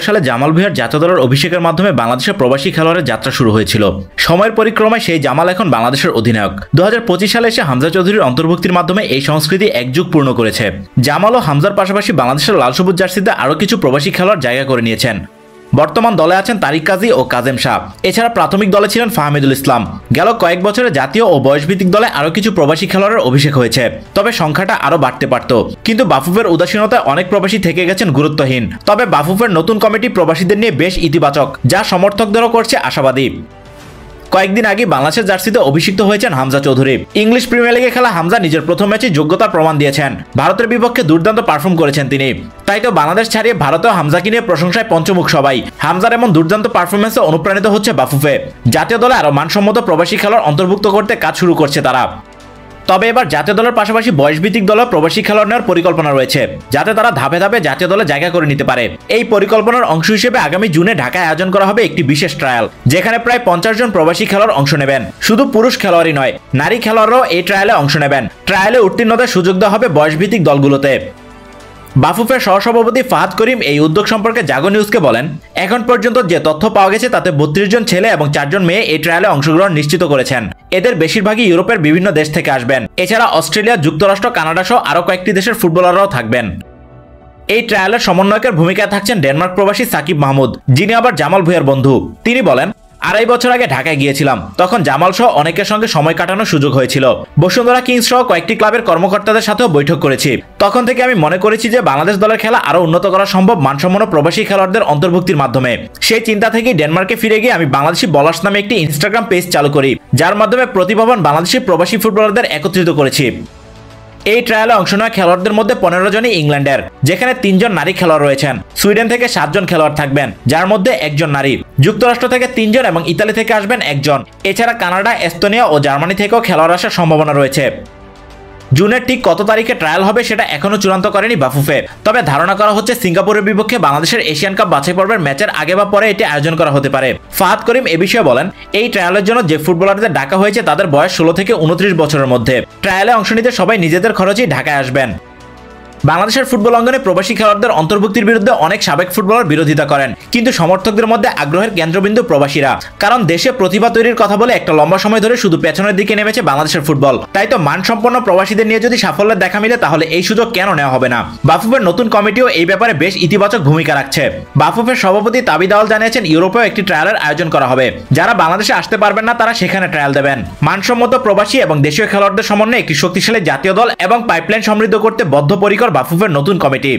সালে জামাল ভুঁইয়ার জাতীয় দলের অভিষেকের মাধ্যমে বাংলাদেশের প্রবাসী খেলোয়াড়ের যাত্রা শুরু হয়েছিল। সময়ের পরিক্রমায় সেই জামাল এখন বাংলাদেশের অধিনায়ক। 2025 সালে এসে হামজা চৌধুরীর অন্তর্ভুক্তির মাধ্যমে এই সংস্কৃতি এক যুগ পূর্ণ করেছে। জামাল ও হামজার পাশাপাশি বাংলাদেশের লাল সবুজ জার্সিতে আরও কিছু প্রবাসী খেলোয়াড় জায়গা করে নিয়েছেন। বর্তমান দলে আছেন তারিক কাজী ও কাজেম শাহ। এছাড়া প্রাথমিক দলে ছিলেন ফাহমিদুল ইসলাম। গেল কয়েক বছরে জাতীয় ও বয়সভিত্তিক দলে আরও কিছু প্রবাসী খেলোয়াড়ের অভিষেক হয়েছে, তবে সংখ্যাটা আরও বাড়তে পারত। কিন্তু বাফুফের উদাসীনতায় অনেক প্রবাসী থেকে গেছেন গুরুত্বহীন। তবে বাফুফের নতুন কমিটি প্রবাসীদের নিয়ে বেশ ইতিবাচক, যা সমর্থকদেরও করছে আশাবাদী। কয়েকদিন আগে বাংলাদেশের জার্সিতে অভিষিক্ত হয়েছেন হামজা চৌধুরী। ইংলিশ প্রিমিয়ার লিগে খেলা হামজা নিজের প্রথম ম্যাচে যোগ্যতার প্রমাণ দিয়েছেন। ভারতের বিপক্ষে দুর্দান্ত পারফর্ম করেছেন তিনি। তাই তো বাংলাদেশ ছাড়িয়ে ভারতেও হামজাকে নিয়ে প্রশংসায় পঞ্চমুখ সবাই। হামজার এমন দুর্দান্ত পারফরমেন্সে অনুপ্রাণিত হচ্ছে বাফুফে। জাতীয় দলে আরও মানসম্মত প্রবাসী খেলোয়াড় অন্তর্ভুক্ত করতে কাজ শুরু করছে তারা। তবে এবার জাতীয় দলের পাশাপাশি বয়সভিত্তিক দলেও প্রবাসী খেলোয়াড় নেওয়ার পরিকল্পনা রয়েছে, যাতে তারা ধাপে ধাপে জাতীয় দলে জায়গা করে নিতে পারে। এই পরিকল্পনার অংশ হিসেবে আগামী জুনে ঢাকায় আয়োজন করা হবে একটি বিশেষ ট্রায়াল, যেখানে প্রায় 50 জন প্রবাসী খেলোয়াড় অংশ নেবেন। শুধু পুরুষ খেলোয়াড়ই নয়, নারী খেলোয়াড়রাও এই ট্রায়ালে অংশ নেবেন। ট্রায়ালে উত্তীর্ণদের সুযোগ দেওয়া হবে বয়সভিত্তিক দলগুলোতে। বাফুফের সহসভাপতি ফাহাদ করিম এই উদ্যোগ সম্পর্কে জাগো নিউজকে বলেন, এখন পর্যন্ত যে তথ্য পাওয়া গেছে তাতে 32 জন ছেলে এবং 4 জন মেয়ে এই ট্রায়ালে অংশগ্রহণ নিশ্চিত করেছেন। এদের বেশিরভাগই ইউরোপের বিভিন্ন দেশ থেকে আসবেন। এছাড়া অস্ট্রেলিয়া, যুক্তরাষ্ট্র, কানাডা সহ আরও কয়েকটি দেশের ফুটবলাররাও থাকবেন। এই ট্রায়ালের সমন্বয়কের ভূমিকায় থাকছেন ডেনমার্ক প্রবাসী সাকিব মাহমুদ, যিনি আবার জামাল ভুঁইয়ার বন্ধু। তিনি বলেন, 2.5 বছর আগে ঢাকায় গিয়েছিলাম, তখন জামাল সহ অনেকের সঙ্গে সময় কাটানোর সুযোগ হয়েছিল। বসুন্ধরা কিংস সহ কয়েকটি ক্লাবের কর্মকর্তাদের সাথেও বৈঠক করেছি। তখন থেকে আমি মনে করেছি যে বাংলাদেশ দলের খেলা আরও উন্নত করা সম্ভব মানসম্পন্ন প্রবাসী খেলোয়াড়দের অন্তর্ভুক্তির মাধ্যমে। সেই চিন্তা থেকেই ডেনমার্কে ফিরে গিয়ে আমি বাংলাদেশি বলার্স নামে একটি ইনস্টাগ্রাম পেজ চালু করি, যার মাধ্যমে প্রতিভাবান বাংলাদেশি প্রবাসী ফুটবলারদের একত্রিত করেছি। এই ট্রায়ালে অংশ নেওয়া খেলোয়াড়দের মধ্যে 15 জনই ইংল্যান্ডের, যেখানে 3 জন নারী খেলোয়াড় রয়েছেন। সুইডেন থেকে 7 জন খেলোয়াড় থাকবেন, যার মধ্যে 1 জন নারী। যুক্তরাষ্ট্র থেকে 3 জন এবং ইতালি থেকে আসবেন 1 জন। এছাড়া কানাডা, এস্তোনিয়া ও জার্মানি থেকেও খেলোয়াড় আসার সম্ভাবনা রয়েছে। জুনের ঠিক কত তারিখে ট্রায়াল হবে সেটা এখনো চূড়ান্ত করেনি বাফুফে। তবে ধারণা করা হচ্ছে সিঙ্গাপুরের বিপক্ষে বাংলাদেশের এশিয়ান কাপ বাছাই পর্বের ম্যাচের আগে বা পরে এটি আয়োজন করা হতে পারে। ফাহাদ করিম এ বিষয়ে বলেন, এই ট্রায়ালের জন্য যে ফুটবলারদের ডাকা হয়েছে তাদের বয়স 16 থেকে 29 বছরের মধ্যে। ট্রায়ালে অংশ নিতে সবাই নিজেদের খরচেই ঢাকায় আসবেন। বাংলাদেশের ফুটবল অঙ্গনে প্রবাসী খেলোয়াড়দের অন্তর্ভুক্তির বিরুদ্ধে অনেক সাবেক ফুটবলার বিরোধিতা করেন, কিন্তু সমর্থকদের মধ্যে আগ্রহের কেন্দ্রবিন্দু প্রবাসীরা। কারণ দেশে প্রতিভা তৈরির কথা বলে একটা লম্বা সময় ধরে শুধু পেছনের দিকে নেমেছে বাংলাদেশের ফুটবল। তাই তো মানসম্পন্ন প্রবাসীদের নিয়ে যদি সাফল্যের দেখা মিলে, তাহলে এই সুযোগ কেন নেওয়া হবে না? বাফুফের নতুন কমিটিও এই ব্যাপারে বেশ ইতিবাচক ভূমিকা রাখছে। বাফুফের সভাপতি তাবিদ আওয়াল জানিয়েছেন, ইউরোপেও একটি ট্রায়ালের আয়োজন করা হবে। যারা বাংলাদেশে আসতে পারবেন না তারা সেখানে ট্রায়াল দেবেন। মানসম্মত প্রবাসী এবং দেশীয় খেলোয়াড়দের সমন্বয়ে একটি শক্তিশালী জাতীয় দল এবং পাইপলাইন সমৃদ্ধ করতে বদ্ধপরিকর বাফুফের নতুন কমিটি।